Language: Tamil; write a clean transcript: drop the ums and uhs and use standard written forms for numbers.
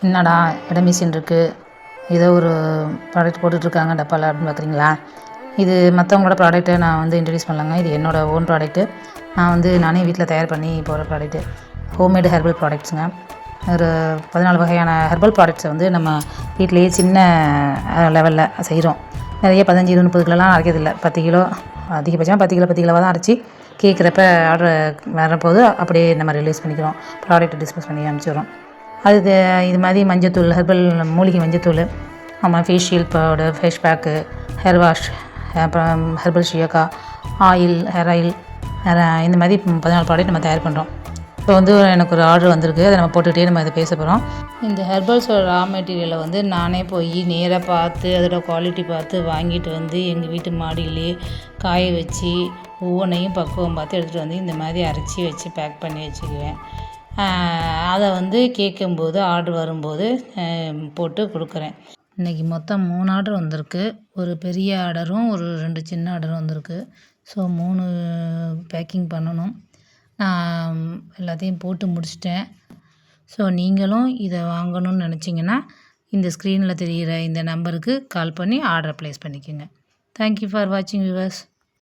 என்னடா இடம் மிஷின் இருக்குது, ஏதோ ஒரு ப்ராடக்ட் போட்டுட்ருக்காங்க டப்பாவில் அப்படின்னு பார்க்குறீங்களா? இது மற்றவங்களோட ப்ராடக்ட்டை நான் வந்து இன்ட்ரடியூஸ் பண்ணலாங்க. இது என்னோடய ஓன் ப்ராடக்ட்டு. நானே வீட்டில் தயார் பண்ணி போகிற ப்ராடக்ட்டு. Homemade herbal ப்ராடக்ட்ஸுங்க. ஒரு 14 வகையான ஹெர்பல் ப்ராடக்ட்ஸை வந்து நம்ம வீட்டிலேயே சின்ன லெவலில் செய்கிறோம். நிறைய 15, 20, 30 கிலோலாம் அரைக்கிறதில்ல. 10 கிலோ, அதிகபட்சமாக 10 கிலோவாக தான் அரைச்சி கேட்குறப்ப ஆர்டர் வரப்போது அப்படியே நம்ம ரிலீஸ் பண்ணிக்கிறோம். ப்ராடக்ட்டை டிஸ்போஸ் பண்ணி அனுப்பிச்சிடுறோம். அதுக்கு இது மாதிரி மஞ்சத்தூள், ஹெர்பல் மூலிகை மஞ்சத்தூள், ஆமாம், facial powder, face pack, hair wash, அப்புறம் herbal shikakai, oil, hair oil, இந்த மாதிரி 14 ப்ராடக்ட் நம்ம தயார் பண்ணுறோம். இப்போ வந்து எனக்கு ஒரு ஆர்டர் வந்திருக்கு. அதை நம்ம போட்டுகிட்டே நம்ம இதை பேச போகிறோம். இந்த ஹெர்பல்ஸோட ரா மெட்டீரியலை வந்து நானே போய் நேராக பார்த்து அதோட குவாலிட்டி பார்த்து வாங்கிட்டு வந்து எங்கள் வீட்டு மாடியிலேயே காய வச்சு ஒவ்வொன்றையும் பக்குவம் பார்த்து எடுத்துகிட்டு வந்து இந்த மாதிரி அரைச்சி வச்சு பேக் பண்ணி வச்சுக்குவேன். அதை வந்து கேட்கும்போது ஆர்டர் வரும்போது போட்டு கொடுக்குறேன். இன்றைக்கி மொத்தம் 3 ஆர்டர் வந்திருக்கு. ஒரு பெரிய ஆர்டரும் ஒரு 2 சின்ன ஆர்டரும் வந்திருக்கு. ஸோ 3 பேக்கிங் பண்ணணும். நான் எல்லாத்தையும் போட்டு முடிச்சிட்டேன். ஸோ நீங்களும் இதை வாங்கணும்னு நினச்சிங்கன்னா இந்த ஸ்க்ரீனில் தெரிகிற இந்த நம்பருக்கு கால் பண்ணி ஆர்டர் ப்ளேஸ் பண்ணிக்கோங்க. தேங்க்யூ ஃபார் வாட்சிங் வியூவர்ஸ்.